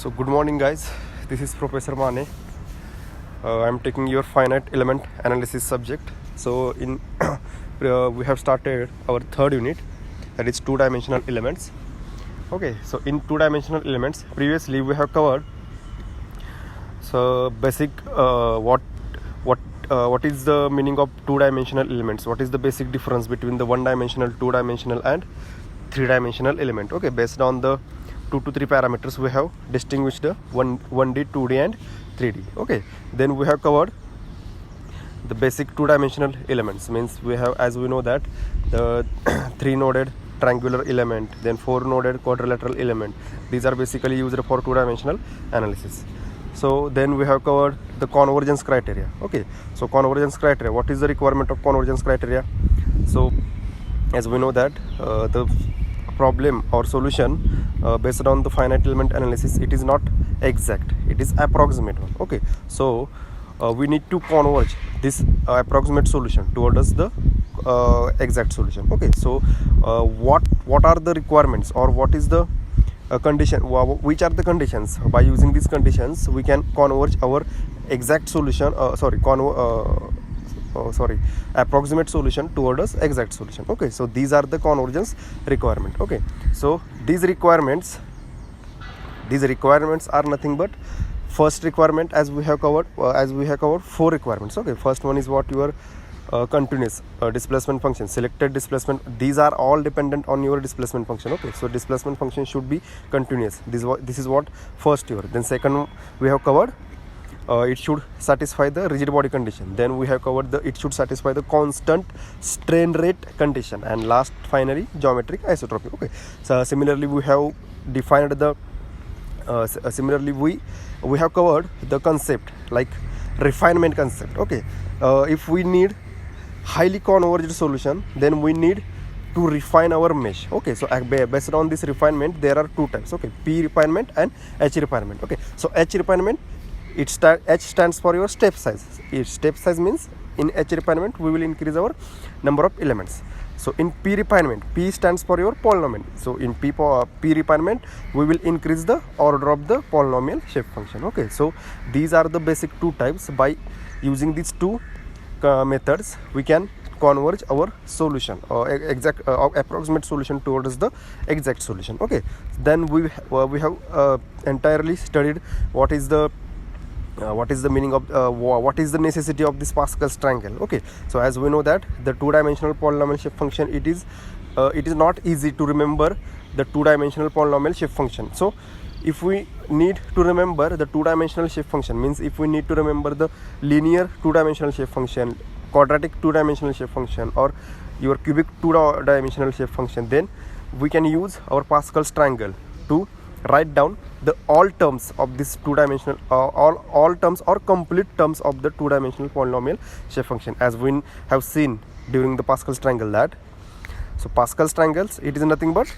So good morning guys, this is Professor Mane. I am taking your finite element analysis subject. So in we have started our third unit, that is two-dimensional elements. Okay, so in two-dimensional elements previously we have covered so basic what is the meaning of two-dimensional elements, what is the basic difference between the one-dimensional, two-dimensional and three-dimensional element. Okay, based on the 2 to 3 parameters we have distinguished the 1D, 2D and 3D. Okay, then we have covered the basic two-dimensional elements, means we have, as we know that the 3-noded triangular element, then 4-noded quadrilateral element, these are basically used for two-dimensional analysis. So then we have covered the convergence criteria. Okay, so convergence criteria, what is the requirement of convergence criteria? So as we know that the problem or solution based on the finite element analysis, it is not exact, it is approximate one. Okay, so we need to converge this approximate solution towards the exact solution. Okay, so what are the requirements, or what is the condition, which are the conditions? By using these conditions we can converge our exact solution approximate solution towards exact solution. Okay, so these are the convergence requirement. Okay, so these requirements are nothing but first requirement, as we have covered 4 requirements. Okay, first one is what your continuous displacement function, selected displacement, these are all dependent on your displacement function. Okay, so displacement function should be continuous. This is what first your. Then second we have covered it should satisfy the rigid body condition. Then we have covered it should satisfy the constant strain rate condition, and last finally geometric isotropy. Okay, so similarly we have defined the we have covered the concept like refinement concept. Okay, if we need highly converged solution, then we need to refine our mesh. Okay, so based on this refinement there are 2 types. Okay, P refinement and H refinement. Okay, so H refinement, H stands for your step size. Step size means in H refinement we will increase our number of elements. So in P refinement, P stands for your polynomial. So in P refinement we will increase the order of the polynomial shape function. Okay, so these are the basic 2 types. By using these 2 methods we can converge our solution or approximate solution towards the exact solution. Okay, then we have entirely studied what is the meaning of what is the necessity of this Pascal's triangle. Okay, so as we know that the 2-dimensional polynomial shape function, it is not easy to remember the 2-dimensional polynomial shape function. So if we need to remember the 2-dimensional shape function, means if we need to remember the linear 2-dimensional shape function, quadratic 2-dimensional shape function, or your cubic 2-dimensional shape function, then we can use our Pascal's triangle to write down the all terms of this 2-dimensional all terms or complete terms of the 2-dimensional polynomial shape function, as we have seen during the Pascal's triangle. That so Pascal's triangles, it is nothing but,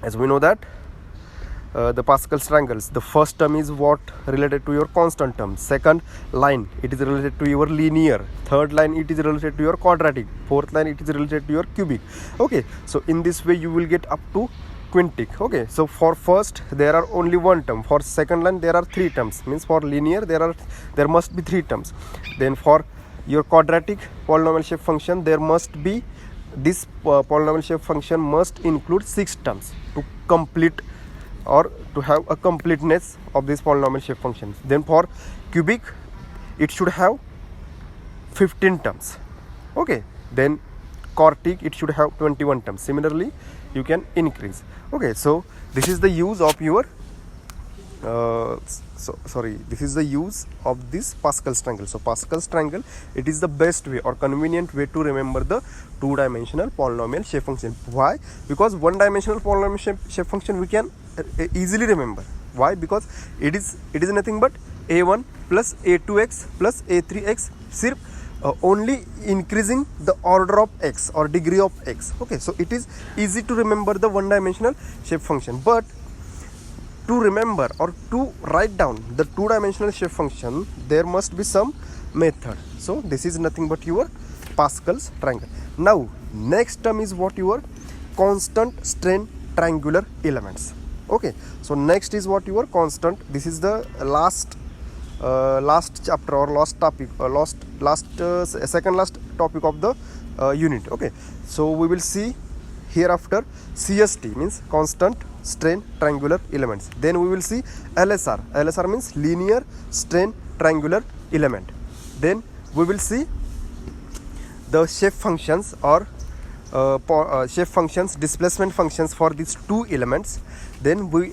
as we know that the Pascal's triangles, the first term is what related to your constant term, second line it is related to your linear, third line it is related to your quadratic, fourth line it is related to your cubic. Okay, so in this way you will get up to quintic. Okay, so for first there are only 1 term, for second line there are 3 terms, means for linear there must be 3 terms, then for your quadratic polynomial shape function there must be this polynomial shape function must include 6 terms to complete or to have a completeness of this polynomial shape function. Then for cubic it should have 15 terms. Okay, then quartic it should have 21 terms. Similarly you can increase. Okay, so this is the use of your this is the use of this Pascal's triangle. So Pascal's triangle, it is the best way or convenient way to remember the 2-dimensional polynomial shape function. Why? Because 1-dimensional polynomial shape function we can easily remember. Why? Because it is nothing but a1 plus a2x plus a3x, only increasing the order of x or degree of x. Okay, so it is easy to remember the 1-dimensional shape function, but to remember or to write down the 2-dimensional shape function there must be some method. So this is nothing but your Pascal's triangle. Now next term is what your constant strain triangular elements. Okay, so next is what your constant. This is the last chapter or last topic, second last topic of the unit. Okay, so we will see hereafter CST means constant strain triangular elements. Then we will see LSR. LSR means linear strain triangular element. Then we will see the shape functions or shape functions, displacement functions for these two elements. Then we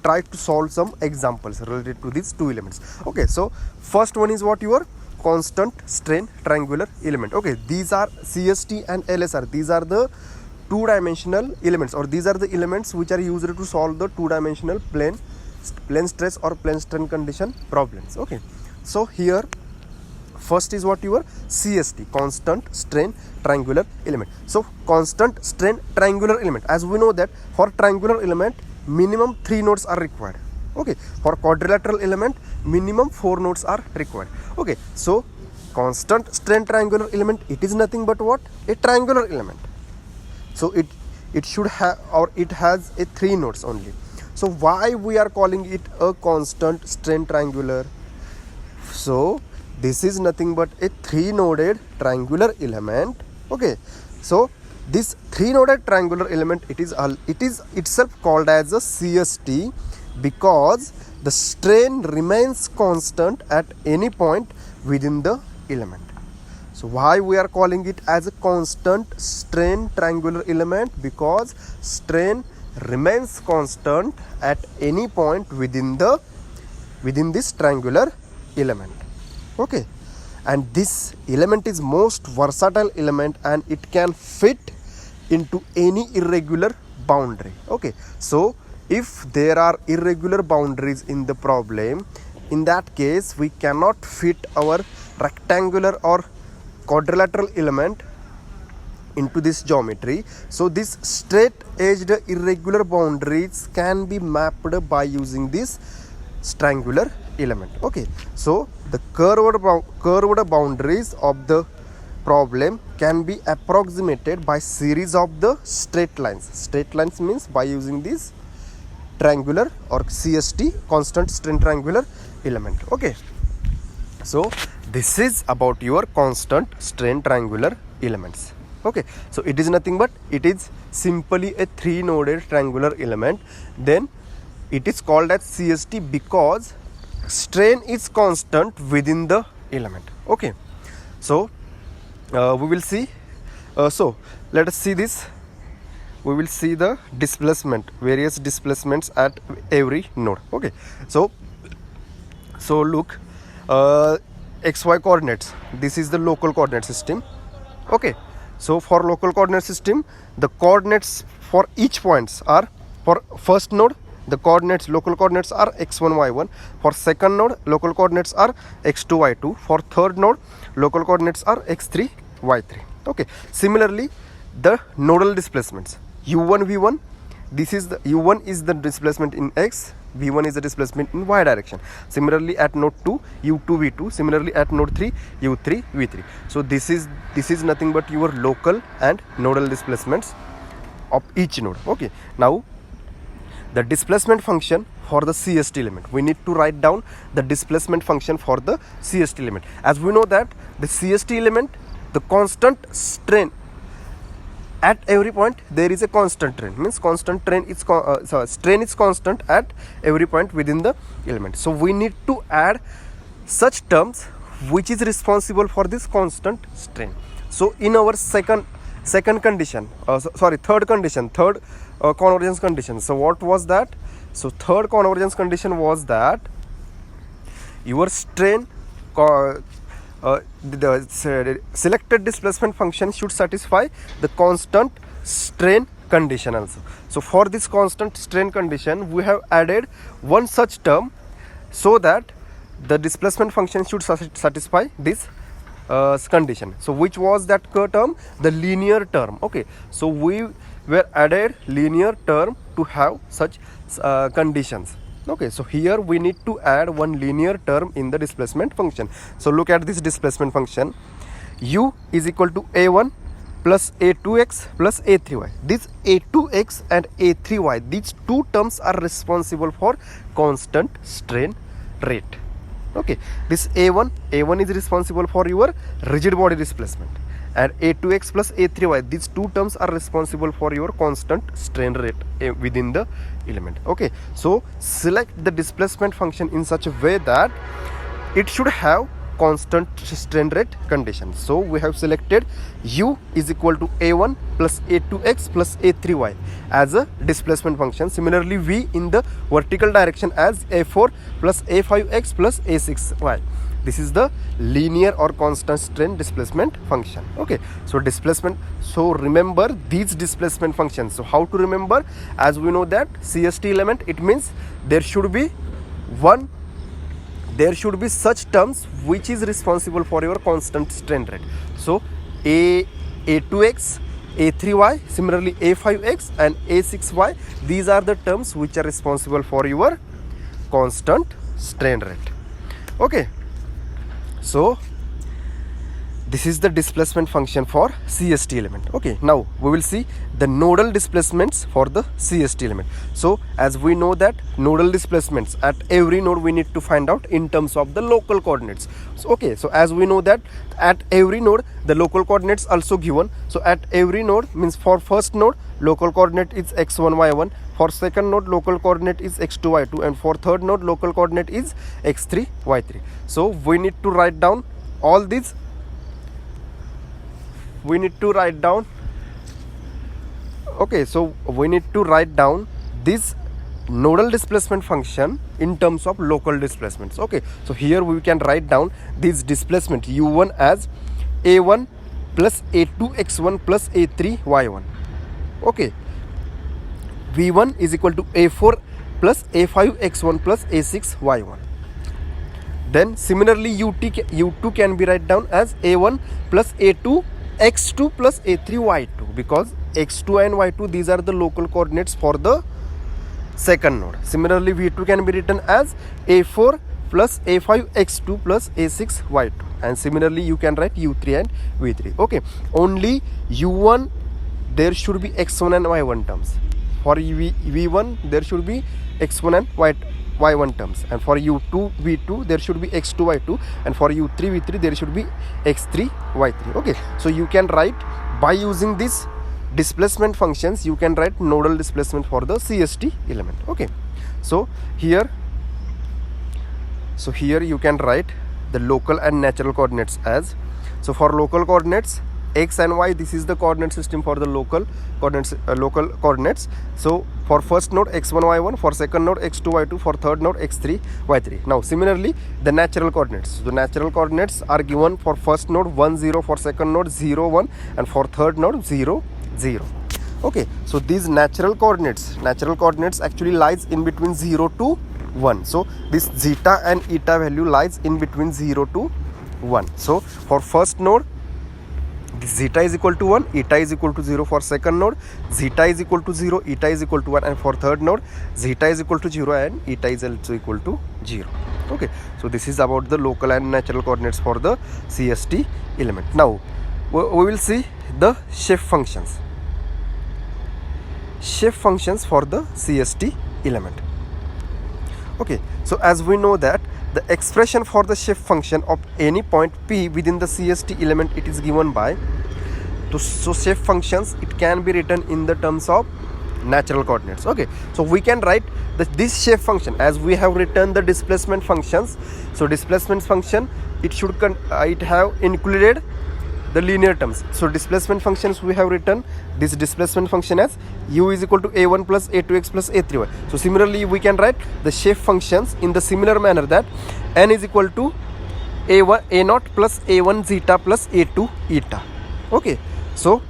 try to solve some examples related to these two elements. Okay, so first one is what your constant strain triangular element. Okay, these are CST and LSR. These are the two-dimensional elements, or these are the elements which are used to solve the two-dimensional plane stress or plane strain condition problems. Okay, so here first is what your CST, constant strain triangular element. So constant strain triangular element, as we know that for triangular element minimum 3 nodes are required. Okay, for quadrilateral element minimum 4 nodes are required. Okay, so constant strain triangular element, it is nothing but what? A triangular element. So it should have, or it has a 3 nodes only. So why we are calling it a constant strain triangular? So this is nothing but a 3-noded triangular element. Okay, so this 3-noded triangular element, it is itself called as a CST because the strain remains constant at any point within the element. So why we are calling it as a constant strain triangular element? Because strain remains constant at any point within this triangular element. Okay, and this element is most versatile element and it can fit into any irregular boundary. Okay, so if there are irregular boundaries in the problem, in that case we cannot fit our rectangular or quadrilateral element into this geometry. So this straight edged irregular boundaries can be mapped by using this triangular element. Okay, so the curved boundaries of the problem can be approximated by series of the straight lines. Straight lines means by using this triangular or CST, constant strain triangular element. Okay, so this is about your constant strain triangular elements. Okay, so it is nothing but it is simply a 3-noded triangular element. Then it is called as CST because strain is constant within the element. Okay, so we will see, so let us see this. We will see the displacement, various displacements at every node. Okay, so look, XY coordinates, this is the local coordinate system. Okay, so for local coordinate system, the coordinates for each points are, for first node the coordinates, local coordinates are x1 y1. For second node, local coordinates are x2 y2. For third node, local coordinates are x3 y3. Okay, similarly the nodal displacements, u1 v1, this is the u1 is the displacement in x, v1 is the displacement in y direction. Similarly at node 2, u2 v2. Similarly at node 3, u3 v3. So this is nothing but your local and nodal displacements of each node. Okay, now the displacement function for the CST element, we need to write down the displacement function for the CST element. As we know that the CST element, the constant strain at every point, there is a constant strain, means constant strain is strain is constant at every point within the element. So we need to add such terms which is responsible for this constant strain. So in our third condition, third convergence condition. So what was that? So third convergence condition was that your strain, the selected displacement function should satisfy the constant strain condition also. So for this constant strain condition, we have added one such term so that the displacement function should satisfy this condition. So which was that term? The linear term. Okay, so we were added linear term to have such conditions. Okay, so here we need to add one linear term in the displacement function. So look at this displacement function. U is equal to a1 plus a2x plus a3y. This a2x and a3y, these two terms are responsible for constant strain rate. Okay, this a1 is responsible for your rigid body displacement, and a2x plus a3y, these two terms are responsible for your constant strain rate within the element. Okay, so select the displacement function in such a way that it should have constant strain rate condition. So we have selected u is equal to a1 plus a2x plus a3y as a displacement function. Similarly, v in the vertical direction as a4 plus a5x plus a6y. This is the linear or constant strain displacement function. Okay, so displacement, so remember these displacement functions. So how to remember? As we know that CST element, it means there should be such terms which is responsible for your constant strain rate. So a2x, a3y, similarly a5x and a6y, these are the terms which are responsible for your constant strain rate. Okay, so this is the displacement function for CST element. Okay, now we will see the nodal displacements for the CST element. So as we know that nodal displacements at every node we need to find out in terms of the local coordinates. So, okay, so as we know that at every node the local coordinates also given. So at every node means for first node local coordinate is x1 y1, for second node local coordinate is x2 y2, and for third node local coordinate is x3 y3. So we need to write down all these. We need to write down, okay, so we need to write down this nodal displacement function in terms of local displacements. Okay, so here we can write down this displacement u1 as a1 plus a2 x1 plus a3 y1. Okay, v1 is equal to a4 plus a5 x1 plus a6 y1. Then similarly u2 can be written down as a1 plus a2 x2 plus a3 y2, because x2 and y2, these are the local coordinates for the second node. Similarly, v2 can be written as a4 plus a5 x2 plus a6 y2, and similarly you can write u3 and v3. Okay, only u1 there should be x1 and y1 terms. For v1 there should be x1 and y1 terms, and for u2 v2 there should be x2 y2, and for u3 v3 there should be x3 y3. Okay, so you can write by using these displacement functions, you can write nodal displacement for the CST element. Okay, so here you can write the local and natural coordinates as, so for local coordinates x and y, this is the coordinate system for the local coordinates. So for first node x1 y1, for second node x2 y2, for third node x3 y3. Now similarly the natural coordinates, the natural coordinates are given for first node 1 0, for second node 0 1, and for third node 0 0. Okay, so these natural coordinates actually lies in between 0 to 1. So this zeta and eta value lies in between 0 to 1. So for first node zeta is equal to 1, eta is equal to 0. For second node zeta is equal to 0, eta is equal to 1, and for third node zeta is equal to 0 and eta is also equal to 0. Okay, so this is about the local and natural coordinates for the CST element. Now we will see the shape functions for the CST element. Okay, so as we know that the expression for the shape function of any point P within the CST element, it is given by, so shape functions, it can be written in the terms of natural coordinates. Okay, so we can write this shape function as we have written the displacement functions. So displacement function, it should it have included the linear terms. So displacement functions, we have written this displacement function as u is equal to a1 plus a2x plus a3y. So similarly we can write the shape functions in the similar manner that n is equal to a0 plus a1 zeta plus a2 eta. Okay, so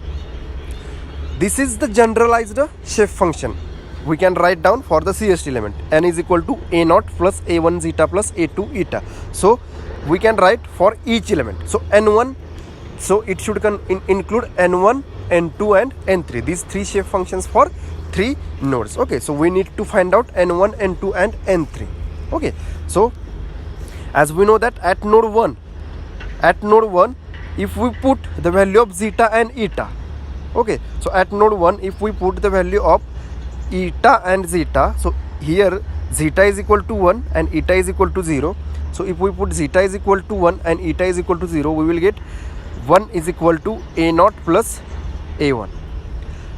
this is the generalized shape function we can write down for the CST element. N is equal to a0 plus a1 zeta plus a2 eta. So we can write for each element. So n1, so it should include n1, n2 and n3. These three shape functions for three nodes. Okay, so we need to find out n1, n2 and n3. Okay, so as we know that at node 1, if we put the value of zeta and eta, Okay, so at node 1, if we put the value of eta and zeta, so here zeta is equal to 1 and eta is equal to 0. So if we put zeta is equal to 1 and eta is equal to 0, we will get 1 is equal to a0 plus a1.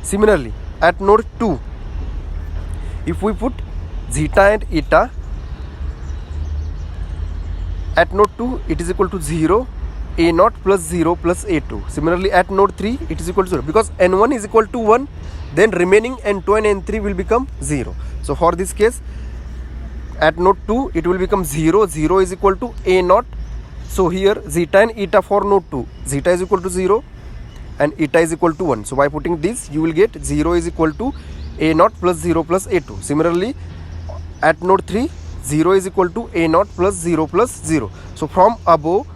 Similarly, at node 2, if we put zeta and eta, at node 2 it is equal to 0, a0 plus 0 plus a2. Similarly, at node 3 it is equal to 0, because n1 is equal to 1, then remaining n2 and n3 will become 0. So for this case, at node 2 it will become 0, 0 is equal to a0. So here zeta and eta for node 2, zeta is equal to 0 and eta is equal to 1. So by putting this, you will get 0 is equal to a0 plus 0 plus a2. Similarly, at node 3, 0 is equal to a0 plus 0 plus 0. So from above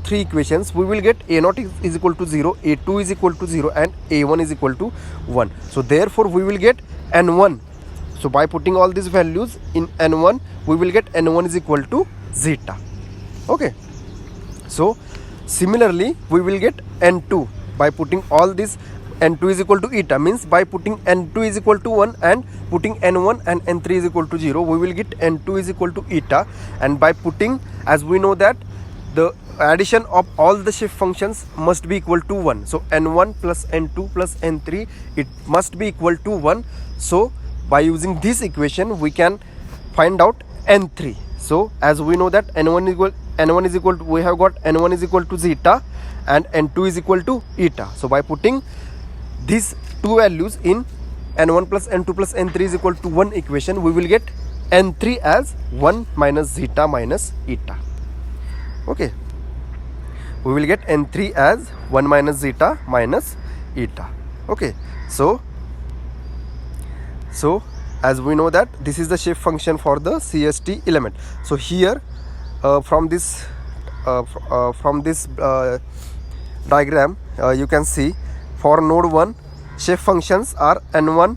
3 equations, we will get a0 is equal to 0, a2 is equal to 0 and a1 is equal to 1. So therefore we will get n1. So by putting all these values in n1, we will get n1 is equal to zeta. Okay, so similarly we will get n2 by putting all this. N2 is equal to eta, means by putting n2 is equal to 1 and putting n1 and n3 is equal to 0, we will get n2 is equal to eta. And by putting, as we know that the addition of all the shift functions must be equal to 1. So n1 plus n2 plus n3, it must be equal to 1. So by using this equation, we can find out n3. So as we know that n1 is equal to, we have got n1 is equal to zeta and n2 is equal to eta. So by putting these two values in n1 plus n2 plus n3 is equal to 1 equation, we will get n3 as 1 minus zeta minus eta. Okay, we will get n3 as 1 minus zeta minus eta. Okay, so as we know that this is the shift function for the CST element. So here from this diagram, you can see for node 1, shift functions are n1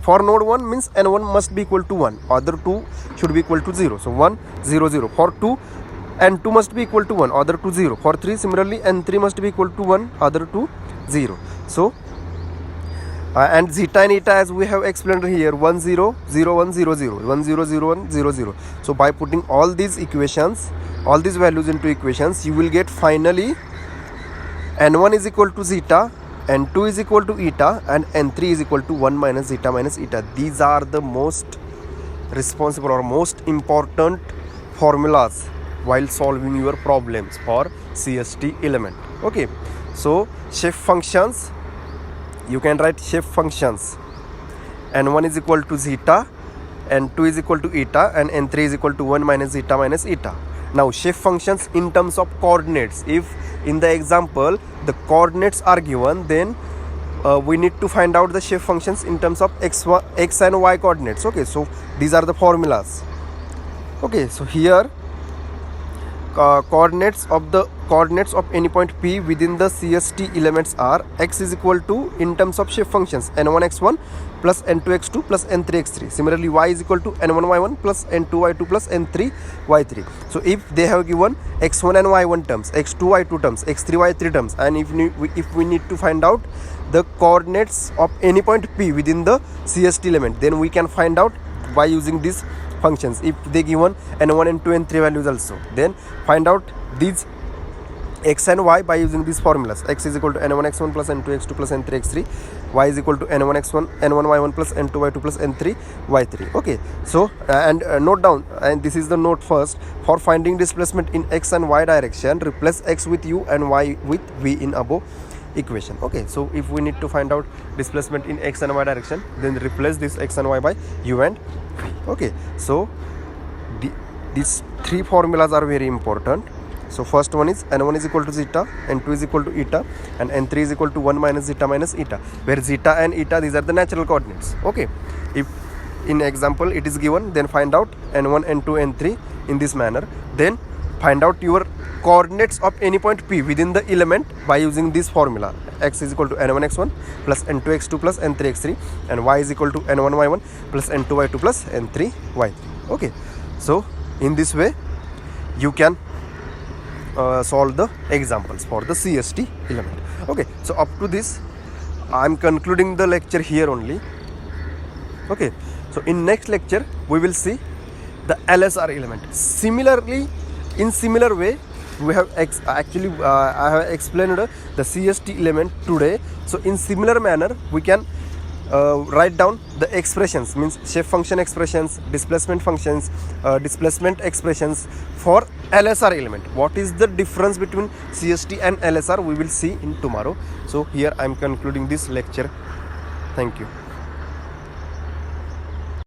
for node 1 means n1 must be equal to 1, other 2 should be equal to 0. So 1 0 0. For 2, n2 must be equal to 1, other 2 0. For 3, similarly n3 must be equal to 1, other 2 0. So and zeta and eta, as we have explained here, 1 0 0 1 0 0, 1 0 0 1 0 0. So by putting all these equations, all these values into equations, you will get finally n1 is equal to zeta, n2 is equal to eta and n3 is equal to 1 minus zeta minus eta. These are the most responsible or most important formulas while solving your problems for CST element. Okay, so shift functions, you can write shift functions, n1 is equal to zeta, n2 is equal to eta and n3 is equal to 1 minus zeta minus eta. Now shift functions in terms of coordinates. If in the example the coordinates are given, then we need to find out the shift functions in terms of x and y coordinates. Okay, so these are the formulas. Okay, so here coordinates of any point P within the CST elements are x is equal to, in terms of shift functions, n1 x1 plus n2 x2 plus n3 x3. Similarly, y is equal to n1 y1 plus n2 y2 plus n3 y3. So if they have given x1 and y1 terms, x2 y2 terms, x3 y3 terms, and if we need to find out the coordinates of any point P within the CST element, then we can find out by using these functions. If they given n1 n2 n3 values also, then find out these x and y by using these formulas. X is equal to n1 x1 plus n2 x2 plus n3 x3, y is equal to n1 x1 n1 y1 plus n2 y2 plus n3 y3. Okay, so and note down, and this is the note first, for finding displacement in x and y direction, replace x with u and y with v in above equation. Okay, so if we need to find out displacement in x and y direction, then replace this x and y by u and v. Okay, so these three formulas are very important. So first one is n1 is equal to zeta, n2 is equal to eta and n3 is equal to 1 minus zeta minus eta, where zeta and eta, these are the natural coordinates. Okay, if in example it is given, then find out n1 n2 n3 in this manner, then find out your coordinates of any point P within the element by using this formula. X is equal to n1 x1 plus n2 x2 plus n3 x3 and y is equal to n1 y1 plus n2 y2 plus n3 y3. Okay, so in this way you can solve the examples for the CST element. Okay, so up to this I'm concluding the lecture here only. Okay, so in next lecture we will see the LSR element. Similarly, in similar way, we have I have explained the CST element today. So in similar manner we can write down the expressions, means shape function expressions, displacement functions, displacement expressions for LSR element. What is the difference between CST and LSR, we will see in tomorrow. So here I am concluding this lecture. Thank you.